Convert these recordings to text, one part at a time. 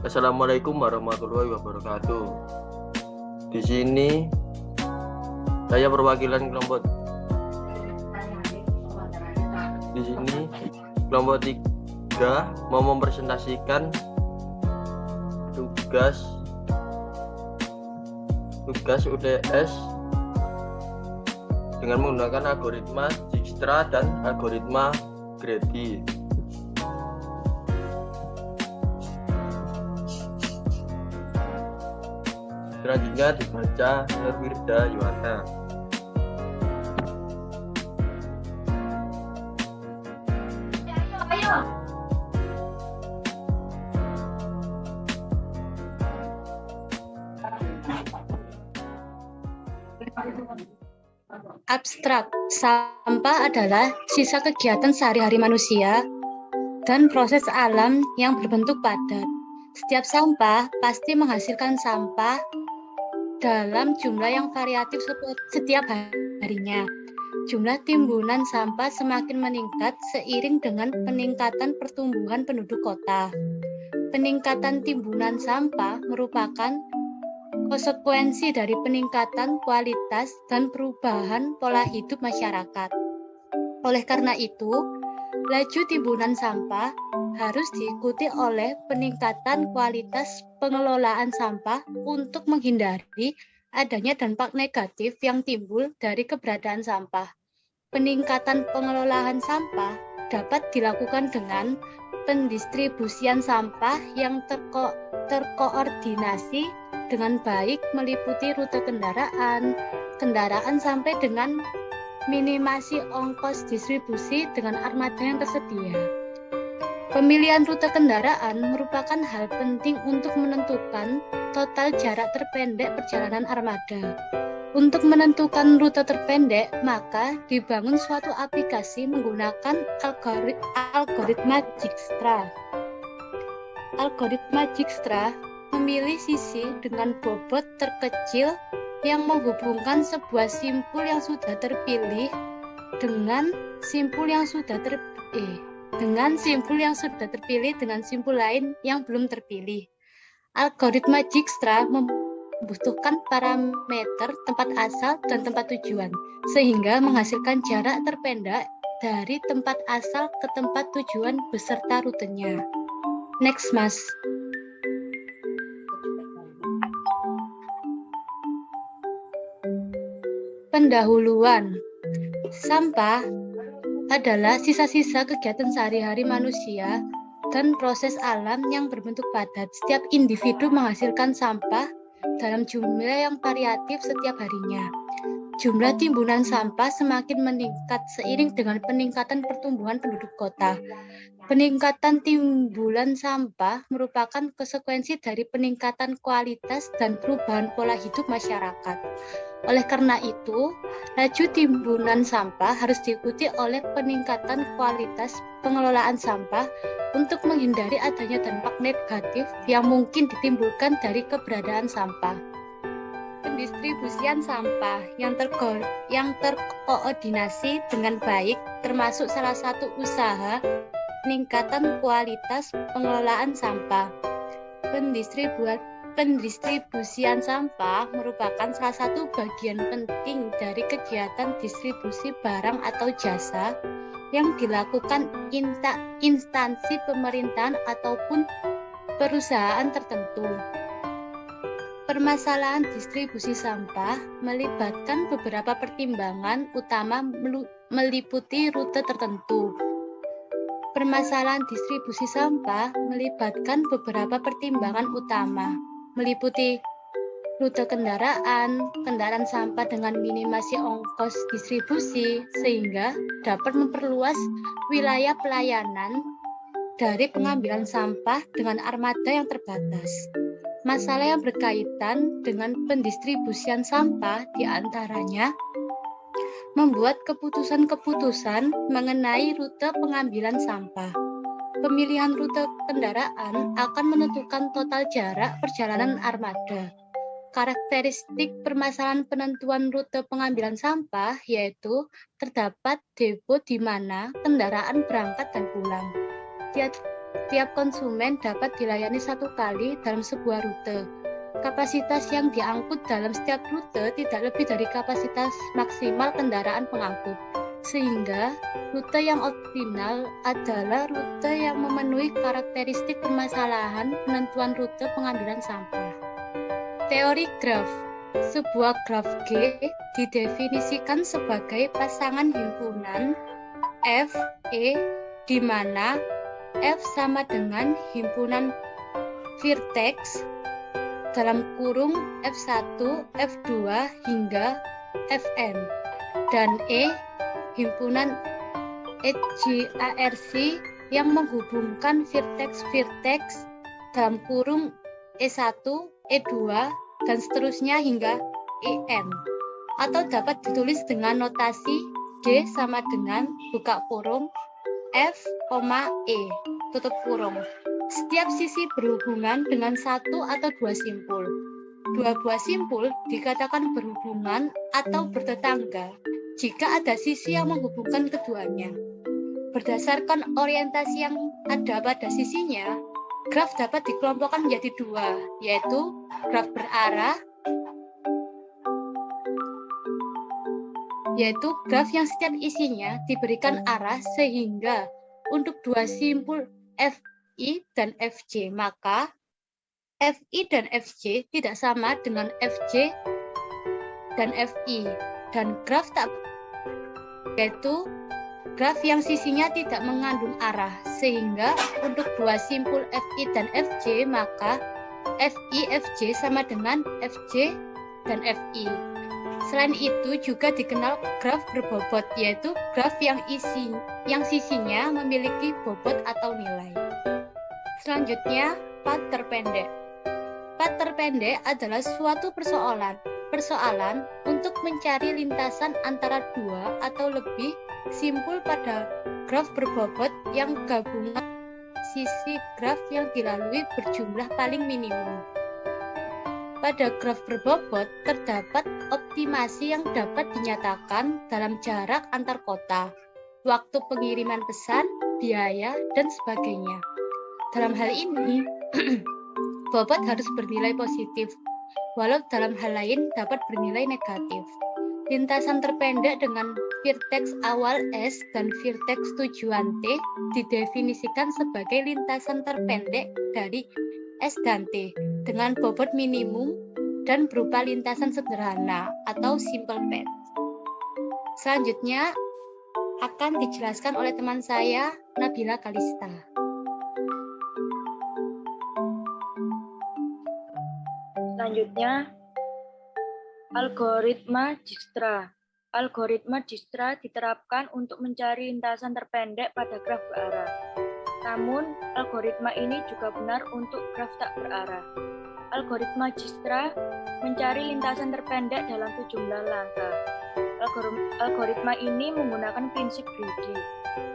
Assalamualaikum warahmatullahi wabarakatuh. Di sini saya perwakilan kelompok. Di sini kelompok 3 mau mempresentasikan tugas UTS dengan menggunakan algoritma Dijkstra dan algoritma Grady. Selanjutnya dibaca Nurwirda Yuwana. Abstrak. Sampah adalah sisa kegiatan sehari-hari manusia dan proses alam yang berbentuk padat. Setiap sampah pasti menghasilkan sampah dalam jumlah yang variatif setiap harinya. Jumlah timbunan sampah semakin meningkat seiring dengan peningkatan pertumbuhan penduduk kota. Peningkatan timbunan sampah merupakan konsekuensi dari peningkatan kualitas dan perubahan pola hidup masyarakat. Oleh karena itu, laju timbunan sampah harus diikuti oleh peningkatan kualitas pengelolaan sampah untuk menghindari adanya dampak negatif yang timbul dari keberadaan sampah. Peningkatan pengelolaan sampah dapat dilakukan dengan pendistribusian sampah yang terkoordinasi dengan baik, meliputi rute kendaraan sampai dengan minimasi ongkos distribusi dengan armada yang tersedia. Pemilihan rute kendaraan merupakan hal penting untuk menentukan total jarak terpendek perjalanan armada. Untuk menentukan rute terpendek, maka dibangun suatu aplikasi menggunakan algoritma Dijkstra. Algoritma Dijkstra memilih sisi dengan bobot terkecil yang menghubungkan sebuah simpul yang sudah terpilih dengan simpul yang sudah terpilih dengan simpul lain yang belum terpilih. Algoritma Dijkstra membutuhkan parameter tempat asal dan tempat tujuan, sehingga menghasilkan jarak terpendek dari tempat asal ke tempat tujuan beserta rutenya. Next, Mas. Pendahuluan. Sampah adalah sisa-sisa kegiatan sehari-hari manusia dan proses alam yang berbentuk padat. Setiap individu menghasilkan sampah dalam jumlah yang variatif setiap harinya. Jumlah timbunan sampah semakin meningkat seiring dengan peningkatan pertumbuhan penduduk kota. Peningkatan timbulan sampah merupakan konsekuensi dari peningkatan kualitas dan perubahan pola hidup masyarakat. Oleh karena itu, laju timbunan sampah harus diikuti oleh peningkatan kualitas pengelolaan sampah untuk menghindari adanya dampak negatif yang mungkin ditimbulkan dari keberadaan sampah. Pendistribusian sampah yang terkoordinasi dengan baik termasuk salah satu usaha peningkatan kualitas pengelolaan sampah. Pendistribusian sampah merupakan salah satu bagian penting dari kegiatan distribusi barang atau jasa yang dilakukan instansi pemerintahan ataupun perusahaan tertentu. Permasalahan distribusi sampah melibatkan beberapa pertimbangan utama meliputi rute tertentu. Permasalahan distribusi sampah melibatkan beberapa pertimbangan utama, meliputi rute kendaraan sampah dengan minimasi ongkos distribusi, sehingga dapat memperluas wilayah pelayanan dari pengambilan sampah dengan armada yang terbatas. Masalah yang berkaitan dengan pendistribusian sampah diantaranya membuat keputusan-keputusan mengenai rute pengambilan sampah. Pemilihan rute kendaraan akan menentukan total jarak perjalanan armada. Karakteristik permasalahan penentuan rute pengambilan sampah yaitu terdapat depo di mana kendaraan berangkat dan pulang. Setiap konsumen dapat dilayani satu kali dalam sebuah rute. Kapasitas yang diangkut dalam setiap rute tidak lebih dari kapasitas maksimal kendaraan pengangkut. Sehingga rute yang optimal adalah rute yang memenuhi karakteristik permasalahan penentuan rute pengambilan sampah. Teori graf. Sebuah graf G didefinisikan sebagai pasangan himpunan F, E, di mana F sama dengan himpunan vertex dalam kurung F1, F2 hingga Fn, dan E himpunan EGARC yang menghubungkan vertex-vertex dalam kurung E1, E2, dan seterusnya hingga En, atau dapat ditulis dengan notasi G sama dengan buka kurung F, E, tutup kurung. Setiap sisi berhubungan dengan satu atau dua simpul. Dua buah simpul dikatakan berhubungan atau bertetangga jika ada sisi yang menghubungkan keduanya. Berdasarkan orientasi yang ada pada sisinya, graf dapat dikelompokkan menjadi dua, yaitu graf berarah, yaitu graf yang setiap isinya diberikan arah sehingga untuk dua simpul Fi dan Fj, maka Fi dan Fj tidak sama dengan Fj dan Fi, dan graf tak, yaitu graf yang sisinya tidak mengandung arah, sehingga untuk dua simpul Fi dan Fj, maka Fi, Fj sama dengan Fj dan Fi. Selain itu juga dikenal graf berbobot, yaitu graf yang sisinya memiliki bobot atau nilai. Selanjutnya, path terpendek. Path terpendek adalah suatu persoalan untuk mencari lintasan antara dua atau lebih simpul pada graf berbobot yang gabungan sisi graf yang dilalui berjumlah paling minimum. Pada graf berbobot terdapat optimasi yang dapat dinyatakan dalam jarak antar kota, waktu pengiriman pesan, biaya, dan sebagainya. Dalam hal ini, bobot harus bernilai positif, walau dalam hal lain dapat bernilai negatif. Lintasan terpendek dengan vertex awal S dan vertex tujuan T didefinisikan sebagai lintasan terpendek dari S dan T dengan bobot minimum dan berupa lintasan sederhana atau simple path. Selanjutnya akan dijelaskan oleh teman saya, Nabila Kalista. Selanjutnya, algoritma Dijkstra. Algoritma Dijkstra diterapkan untuk mencari lintasan terpendek pada graf berarah. Namun, algoritma ini juga benar untuk graf tak berarah. Algoritma Dijkstra mencari lintasan terpendek dalam sejumlah langkah. Algoritma ini menggunakan prinsip greedy.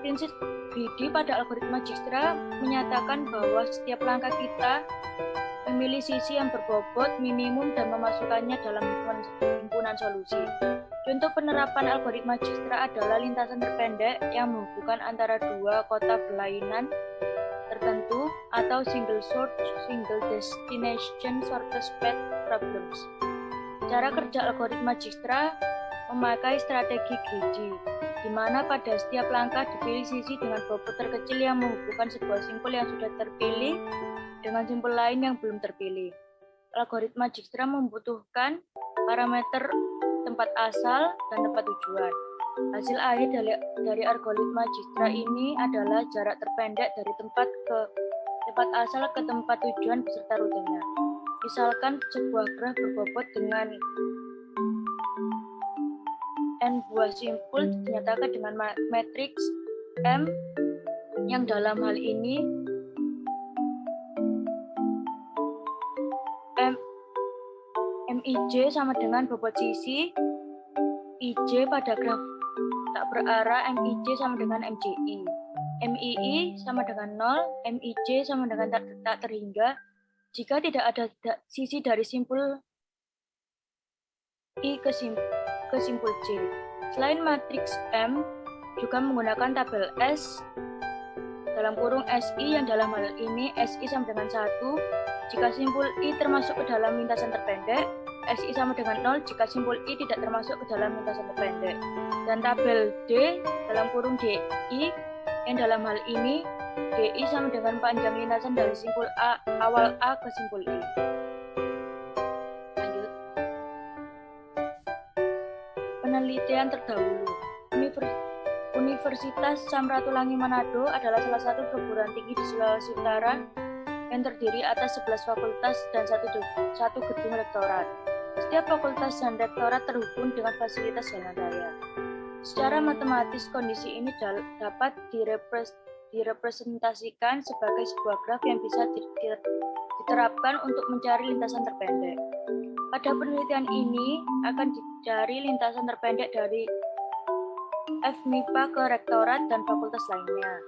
Prinsip greedy pada algoritma Dijkstra menyatakan bahwa setiap langkah kita memilih sisi yang berbobot minimum dan memasukkannya dalam himpunan solusi. Contoh penerapan algoritma Dijkstra adalah lintasan terpendek yang menghubungkan antara dua kota berlainan tertentu atau single source, single destination shortest path problems. Cara kerja algoritma Dijkstra memakai strategi greedy, di mana pada setiap langkah dipilih sisi dengan bobot terkecil yang menghubungkan sebuah simpul yang sudah terpilih dengan simpul lain yang belum terpilih. Algoritma Dijkstra membutuhkan parameter tempat asal dan tempat tujuan. Hasil akhir dari algoritma Dijkstra ini adalah jarak terpendek dari tempat asal ke tempat tujuan beserta rutenya. Misalkan sebuah graf berbobot dengan n buah simpul dinyatakan dengan matriks M yang dalam hal ini Mij sama dengan bobot sisi, Ij pada graf tak berarah Mij sama dengan Mji, Mii sama dengan 0, Mij sama dengan tak terhingga jika tidak ada sisi dari simpul I ke simpul J. Selain matriks M, juga menggunakan tabel S dalam kurung SI yang dalam hal ini SI sama dengan 1 jika simpul I termasuk ke dalam lintasan terpendek, SI sama dengan 0 jika simpul I tidak termasuk ke dalam lintasan terpendek. Dan tabel D dalam kurung DI yang dalam hal ini DI sama dengan panjang lintasan dari simpul A awal A ke simpul I. Lanjut. Penelitian terdahulu. Universitas Samratulangi Manado adalah salah satu perguruan tinggi di Sulawesi Utara yang terdiri atas 11 fakultas dan satu gedung rektorat. Setiap fakultas dan rektorat terhubung dengan fasilitas jalan raya. Secara matematis, kondisi ini dapat direpresentasikan sebagai sebuah graf yang bisa diterapkan untuk mencari lintasan terpendek. Pada penelitian ini akan dicari lintasan terpendek dari FMIPA ke rektorat dan fakultas lainnya.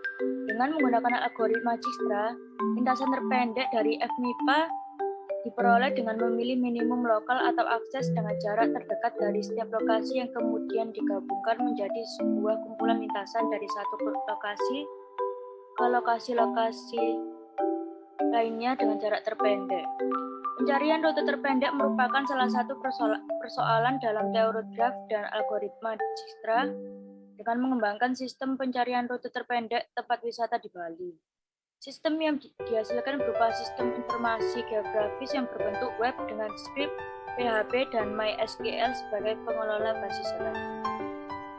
Dengan menggunakan algoritma Dijkstra, lintasan terpendek dari FMIPA diperoleh dengan memilih minimum lokal atau akses dengan jarak terdekat dari setiap lokasi yang kemudian digabungkan menjadi sebuah kumpulan lintasan dari satu lokasi ke lokasi-lokasi lainnya dengan jarak terpendek. Pencarian rute terpendek merupakan salah satu persoalan dalam teori graf dan algoritma Dijkstra dengan mengembangkan sistem pencarian rute terpendek tempat wisata di Bali. Sistem yang dihasilkan berupa sistem informasi geografis yang berbentuk web dengan script, PHP, dan MySQL sebagai pengelola basis data.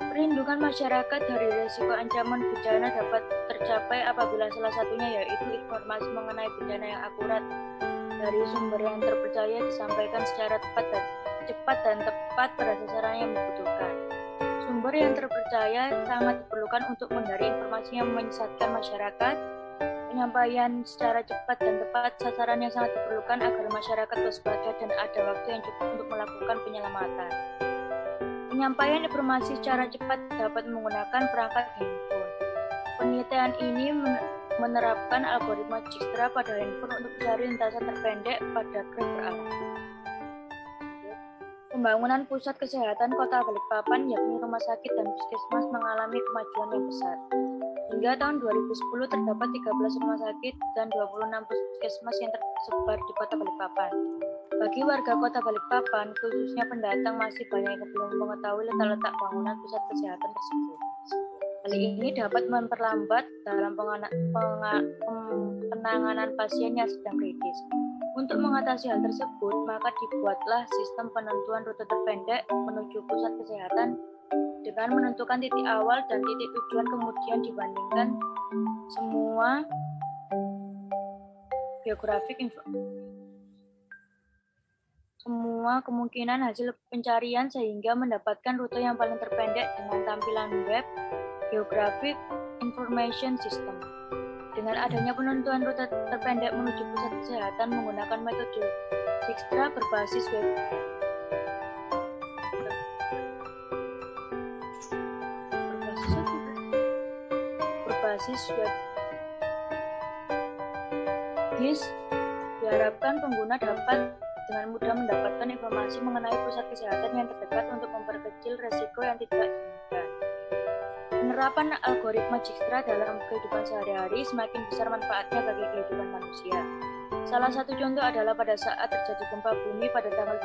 Perlindungan masyarakat dari risiko ancaman bencana dapat tercapai apabila salah satunya yaitu informasi mengenai bencana yang akurat dari sumber yang terpercaya disampaikan secara cepat dan tepat pada sasaran yang membutuhkan. Sumber yang terpercaya sangat diperlukan untuk menghindari informasi yang menyesatkan masyarakat. Penyampaian secara cepat dan tepat sasaran yang sangat diperlukan agar masyarakat waspada dan ada waktu yang cukup untuk melakukan penyelamatan. Penyampaian informasi secara cepat dapat menggunakan perangkat handphone. Penelitian ini menerapkan algoritma Dijkstra pada handphone untuk mencari lintasan terpendek pada graf berarah. Pembangunan pusat kesehatan Kota Balikpapan, yakni rumah sakit dan puskesmas, mengalami kemajuan yang besar. Hingga tahun 2010 terdapat 13 rumah sakit dan 26 puskesmas yang tersebar di Kota Balikpapan. Bagi warga Kota Balikpapan, khususnya pendatang, masih banyak yang belum mengetahui letak-letak bangunan pusat kesehatan tersebut. Hal ini dapat memperlambat dalam penanganan pasien yang sedang kritis. Untuk mengatasi hal tersebut, maka dibuatlah sistem penentuan rute terpendek menuju pusat kesehatan dengan menentukan titik awal dan titik tujuan, kemudian dibandingkan semua semua kemungkinan hasil pencarian sehingga mendapatkan rute yang paling terpendek dengan tampilan web Geographic Information System. Dengan adanya penentuan rute terpendek menuju pusat kesehatan menggunakan metode Dijkstra berbasis web GIS, diharapkan pengguna dapat dengan mudah mendapatkan informasi mengenai pusat kesehatan yang terdekat untuk memperkecil resiko yang tidak diinginkan. Penerapan algoritma Dijkstra dalam kehidupan sehari-hari semakin besar manfaatnya bagi kehidupan manusia. Salah satu contoh adalah pada saat terjadi gempa bumi pada tanggal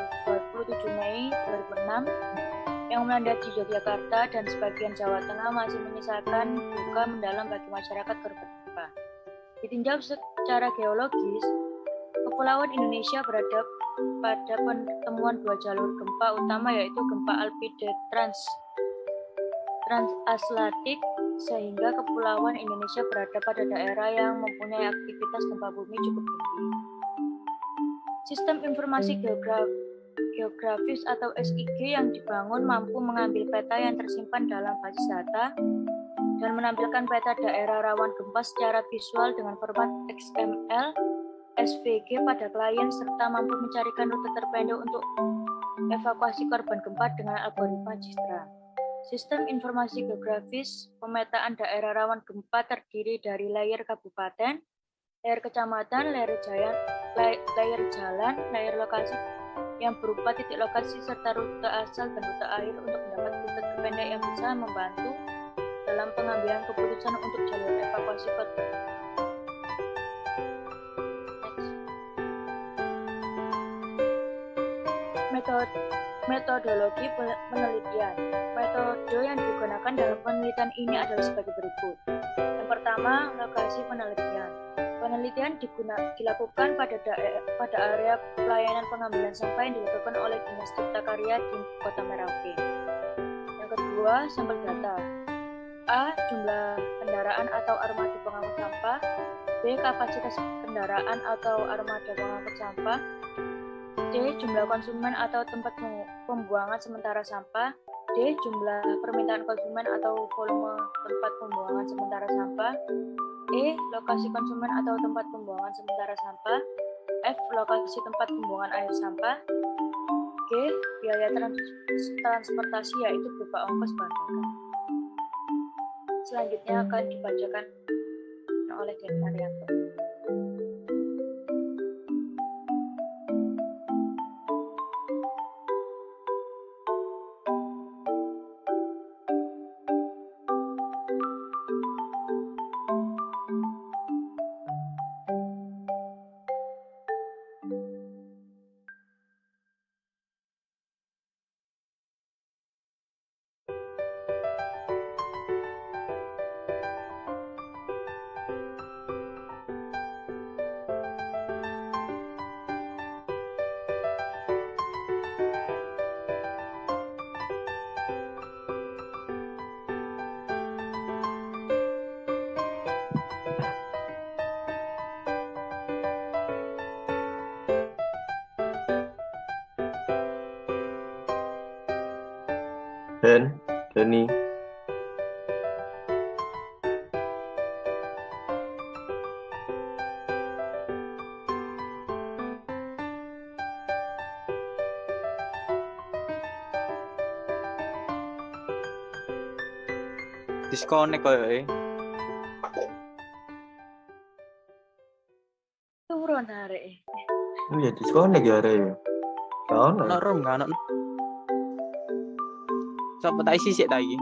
27 Mei 2006 yang melanda di Yogyakarta dan sebagian Jawa Tengah masih menyisakan duka mendalam bagi masyarakat korban gempa. Ditinjau secara geologis, Kepulauan Indonesia berada pada pertemuan dua jalur gempa utama, yaitu gempa Alpide Transatlantik, sehingga Kepulauan Indonesia berada pada daerah yang mempunyai aktivitas gempa bumi cukup tinggi. Sistem informasi geografis atau SIG yang dibangun mampu mengambil peta yang tersimpan dalam basis data dan menampilkan peta daerah rawan gempa secara visual dengan format XML, SVG pada klien, serta mampu mencarikan rute terpendek untuk evakuasi korban gempa dengan algoritma Dijkstra. Sistem informasi geografis pemetaan daerah rawan gempa terdiri dari layer kabupaten, layer kecamatan, layer jalan, layer lokasi yang berupa titik lokasi serta rute asal dan rute akhir untuk mendapat rute terpendek yang bisa membantu dalam dalam pengambilan keputusan untuk jalur evakuasi korban. Metodologi penelitian. Metode yang digunakan dalam penelitian ini adalah sebagai berikut. Yang pertama, lokasi penelitian. Penelitian dilakukan pada area pelayanan pengambilan sampah yang dilakukan oleh Dinas Cipta Karya di Kota Merauke. Yang kedua, sampel data. A. Jumlah kendaraan atau armada pengangkut sampah. B. Kapasitas kendaraan atau armada pengangkut sampah. C. Jumlah konsumen atau tempat pembuangan sementara sampah. D. Jumlah permintaan konsumen atau volume tempat pembuangan sementara sampah. E. Lokasi konsumen atau tempat pembuangan sementara sampah. F. Lokasi tempat pembuangan air sampah. G. Biaya transportasi yaitu berupa ongkos bahan bakar. Selanjutnya akan dibacakan oleh Denny Arianto. Denny. Disconnect koyo Turun arek. Oh iya, disconnect ya Re. Ono. ono room kan ono. Coba tak isi sik ta iki.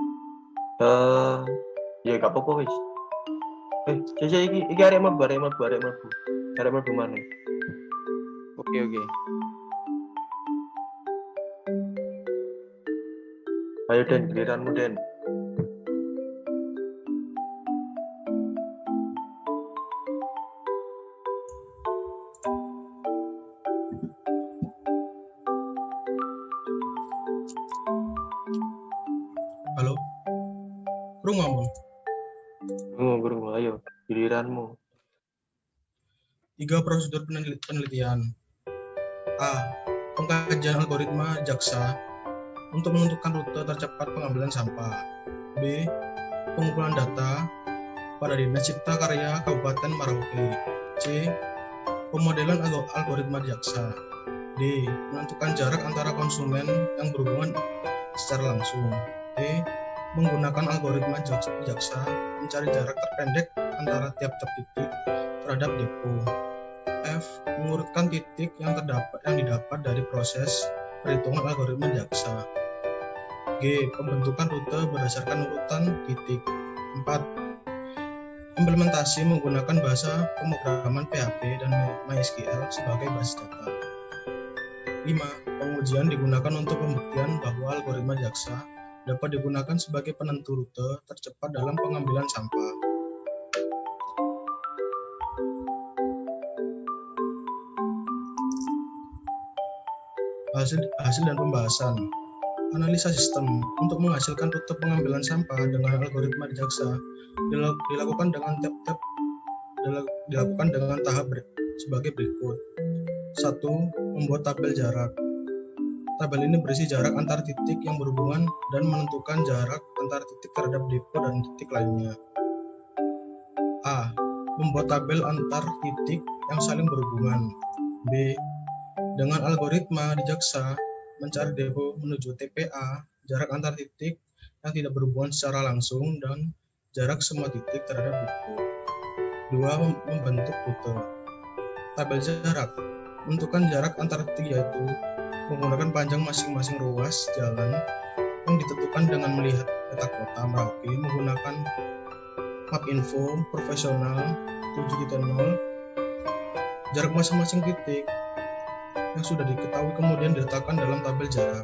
Ya gak apa-apa wis. Iki arek mlebu mana? Oke. Ayo Den, giliranmu Den. Halo, ngomong. Ayo, giliranmu. 3 prosedur penelitian. A. Pengkajian algoritma jaksa untuk menentukan rute tercepat pengambilan sampah. B. Pengumpulan data pada Dinas Cipta Karya Kabupaten Merauke. C. Pemodelan algoritma jaksa. D. Menentukan jarak antara konsumen yang berhubungan secara langsung. E. Menggunakan algoritma jaksa mencari jarak terpendek antara tiap-tiap titik terhadap depo. F. Mengurutkan titik yang didapat dari proses perhitungan algoritma jaksa. G. Pembentukan rute berdasarkan urutan titik. 4. Implementasi menggunakan bahasa pemrograman PHP dan MySQL sebagai basis data. 5. Pengujian digunakan untuk pembuktian bahwa algoritma jaksa dapat digunakan sebagai penentu rute tercepat dalam pengambilan sampah. Hasil dan pembahasan. Analisa sistem untuk menghasilkan rute pengambilan sampah dengan algoritma jaksa dilakukan dengan tahap sebagai berikut. 1. Membuat tabel jarak. Tabel ini berisi jarak antar titik yang berhubungan dan menentukan jarak antar titik terhadap depo dan titik lainnya. A. Membuat tabel antar titik yang saling berhubungan. B. Dengan algoritma di jaksa mencari depo menuju TPA, jarak antar titik yang tidak berhubungan secara langsung dan jarak semua titik terhadap depo. 2. Membentuk rute. Tabel jarak menentukan jarak antar titik yaitu menggunakan panjang masing-masing ruas jalan yang ditentukan dengan melihat peta kota Merauke menggunakan map info profesional 7.0. Jarak masing-masing titik yang sudah diketahui kemudian diletakkan dalam tabel jarak.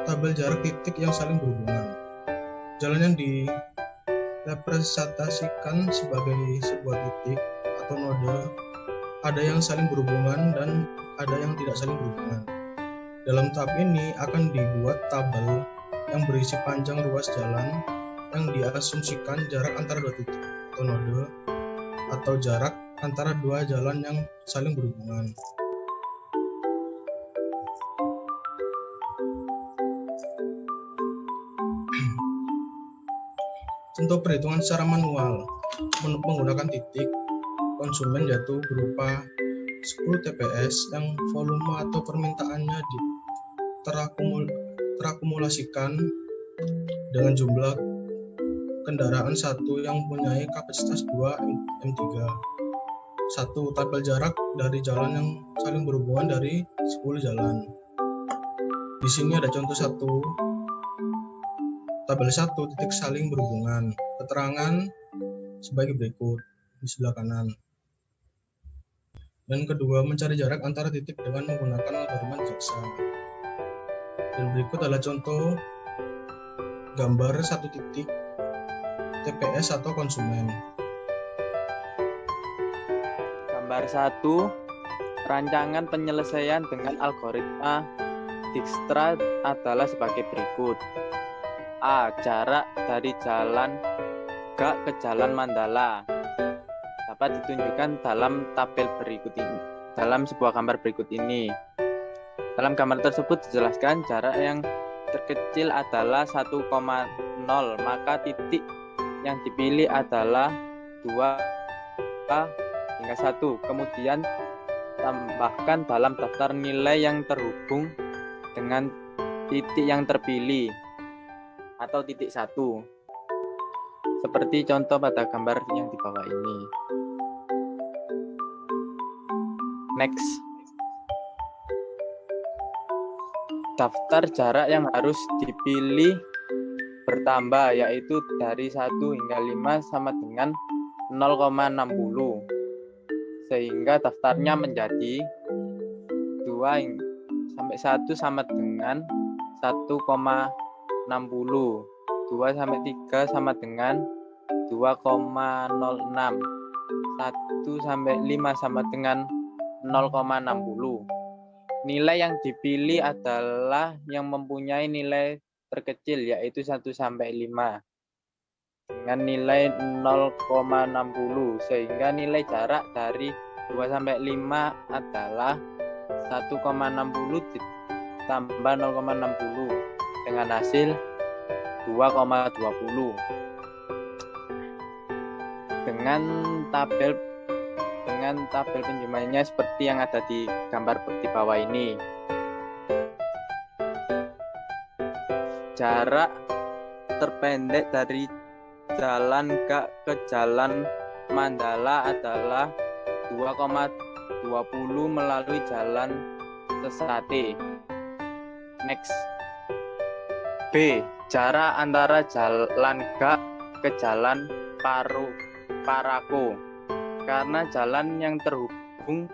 Tabel jarak titik yang saling berhubungan. Jalan yang direpresentasikan sebagai sebuah titik atau node, ada yang saling berhubungan dan ada yang tidak saling berhubungan. Dalam tahap ini akan dibuat tabel yang berisi panjang ruas jalan yang diasumsikan jarak antara dua titik atau node atau jarak antara dua jalan yang saling berhubungan. Contoh perhitungan secara manual menggunakan titik konsumen yaitu berupa 10 TPS yang volume atau permintaannya terakumulasikan dengan jumlah kendaraan 1 yang mempunyai kapasitas 2 M3. 1. Tabel jarak dari jalan yang saling berhubungan dari 10 jalan. Di sini ada contoh 1. Tabel 1 titik saling berhubungan. Keterangan sebagai berikut di sebelah kanan. Dan kedua, mencari jarak antara titik dengan menggunakan algoritma jaksa. Dan berikut adalah contoh gambar satu titik TPS atau konsumen. Gambar 1, rancangan penyelesaian dengan algoritma Dijkstra adalah sebagai berikut. A. Jarak dari jalan Gak ke jalan Mandala dapat ditunjukkan dalam tabel berikut ini. Dalam sebuah gambar berikut ini. Dalam gambar tersebut dijelaskan jarak yang terkecil adalah 1,0, maka titik yang dipilih adalah 2 hingga 1. Kemudian tambahkan dalam daftar nilai yang terhubung dengan titik yang terpilih atau titik 1. Seperti contoh pada gambar yang di bawah ini. Next. Daftar jarak yang harus dipilih bertambah, yaitu dari 1 hingga 5 sama dengan 0,60. Sehingga daftarnya menjadi 2 sampai 1 sama dengan 1,60. 2 sampai 3 sama dengan 2,06. 1 sampai 5 sama dengan 0,60. Nilai yang dipilih adalah yang mempunyai nilai terkecil, yaitu 1 sampai 5 dengan nilai 0,60, sehingga nilai jarak dari 2 sampai 5 adalah 1,60 ditambah 0,60 dengan hasil 2,20. Dengan tabel penjumlahnya seperti yang ada di gambar di bawah ini. Jarak terpendek dari jalan Gak ke jalan Mandala adalah 2,20 melalui jalan Sesate. Next. B. Jarak antara jalan Gak ke jalan Parako. Karena jalan yang terhubung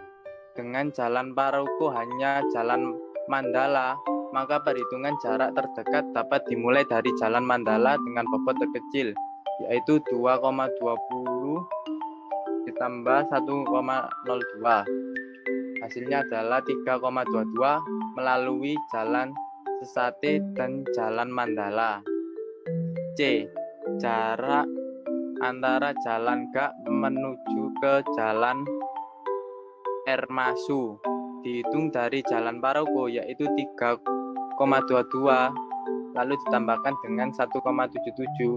dengan jalan Parako hanya jalan Mandala, maka perhitungan jarak terdekat dapat dimulai dari jalan Mandala dengan bobot terkecil, yaitu 2,20 ditambah 1,02. Hasilnya adalah 3,22 melalui jalan Sesate dan jalan Mandala. C. Jarak antara jalan Gak menuju ke jalan Ermasu dihitung dari jalan Paroko, yaitu 3,22 lalu ditambahkan dengan 1,77.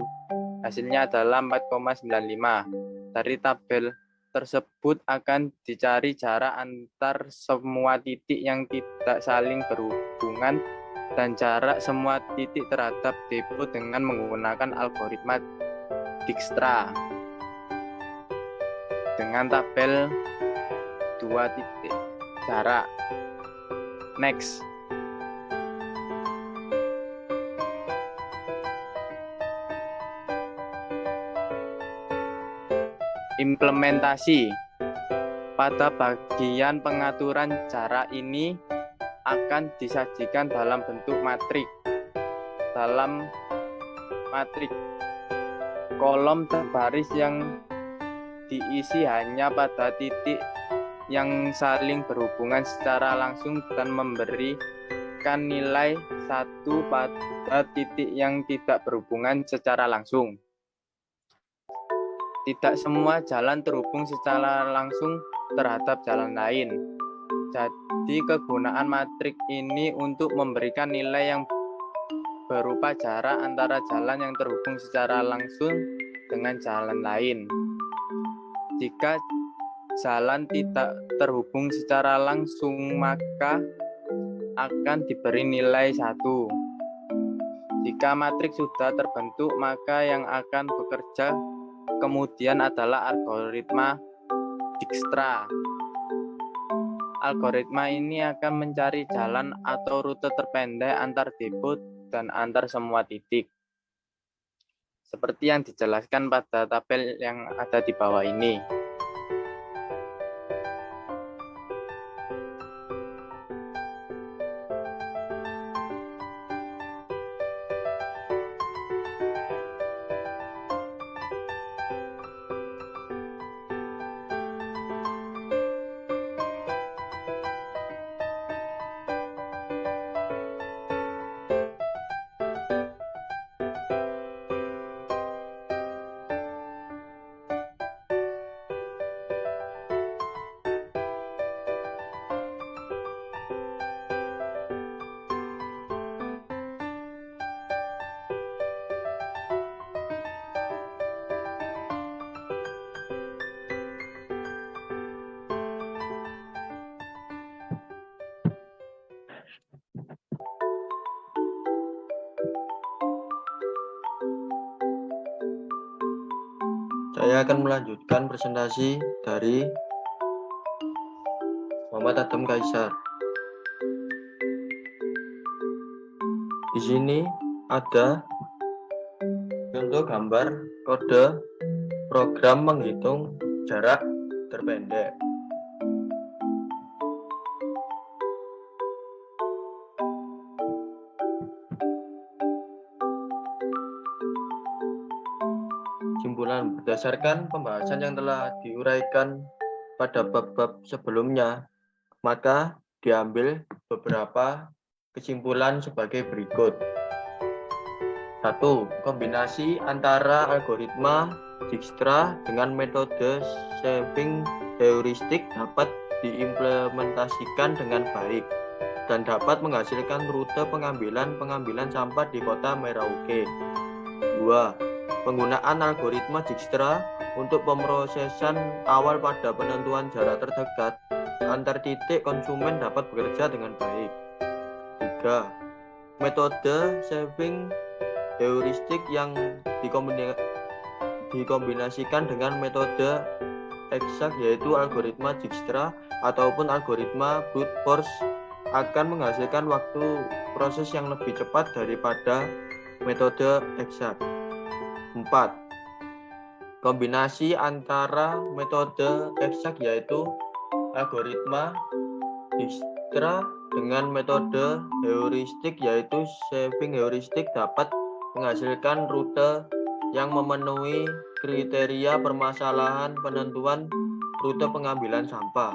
Hasilnya adalah 4,95. Dari tabel tersebut akan dicari jarak antar semua titik yang tidak saling berhubungan dan jarak semua titik terhadap depo dengan menggunakan algoritma Dijkstra dengan tabel 2 titik jarak. Next. Implementasi. Pada bagian pengaturan cara ini akan disajikan dalam bentuk matrik. Dalam matrik, kolom dan baris yang diisi hanya pada titik yang saling berhubungan secara langsung dan memberikan nilai 1 pada titik yang tidak berhubungan secara langsung. Tidak semua jalan terhubung secara langsung terhadap jalan lain. Jadi kegunaan matrik ini untuk memberikan nilai yang berupa jarak antara jalan yang terhubung secara langsung dengan jalan lain. Jika jalan tidak terhubung secara langsung, maka akan diberi nilai 1. Jika matrik sudah terbentuk, maka yang akan bekerja kemudian adalah algoritma Dijkstra. Algoritma ini akan mencari jalan atau rute terpendek antar depo dan antar semua titik. Seperti yang dijelaskan pada tabel yang ada di bawah ini. Saya akan melanjutkan presentasi dari Muhammad Adam Kaisar. Di sini ada contoh gambar kode program menghitung jarak terpendek. Kesimpulan, berdasarkan pembahasan yang telah diuraikan pada bab-bab sebelumnya, maka diambil beberapa kesimpulan sebagai berikut. 1. Kombinasi antara algoritma Dijkstra dengan metode saving heuristik dapat diimplementasikan dengan baik dan dapat menghasilkan rute pengambilan sampah di kota Merauke. 2. Penggunaan algoritma Dijkstra untuk pemrosesan awal pada penentuan jarak terdekat antar titik konsumen dapat bekerja dengan baik. 3. Metode saving heuristik yang dikombinasikan dengan metode eksak yaitu algoritma Dijkstra ataupun algoritma brute force akan menghasilkan waktu proses yang lebih cepat daripada metode eksak. 4. Kombinasi antara metode eksak yaitu algoritma Dijkstra dengan metode heuristik yaitu saving heuristik dapat menghasilkan rute yang memenuhi kriteria permasalahan penentuan rute pengambilan sampah,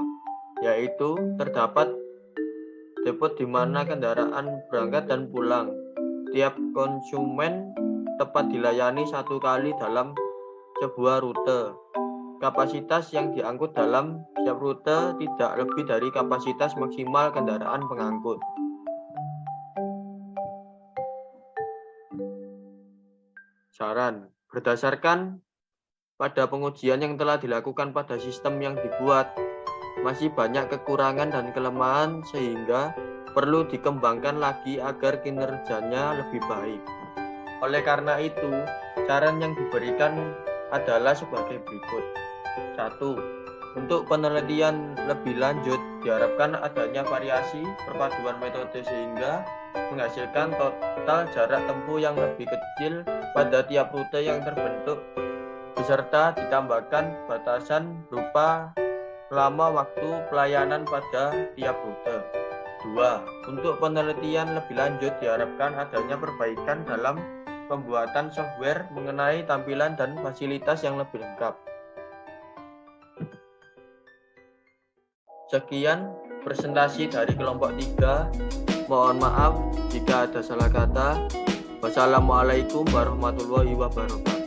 yaitu terdapat depot di mana kendaraan berangkat dan pulang. Tiap konsumen tepat dilayani 1 kali dalam sebuah rute. Kapasitas yang diangkut dalam setiap rute tidak lebih dari kapasitas maksimal kendaraan pengangkut. Saran, berdasarkan pada pengujian yang telah dilakukan pada sistem yang dibuat, masih banyak kekurangan dan kelemahan sehingga perlu dikembangkan lagi agar kinerjanya lebih baik. Oleh karena itu, saran yang diberikan adalah sebagai berikut. 1. Untuk penelitian lebih lanjut, diharapkan adanya variasi perpaduan metode sehingga menghasilkan total jarak tempuh yang lebih kecil pada tiap rute yang terbentuk beserta ditambahkan batasan berupa lama waktu pelayanan pada tiap rute. 2. Untuk penelitian lebih lanjut diharapkan adanya perbaikan dalam pembuatan software mengenai tampilan dan fasilitas yang lebih lengkap. Sekian presentasi dari kelompok 3. Mohon maaf jika ada salah kata. Wassalamualaikum warahmatullahi wabarakatuh.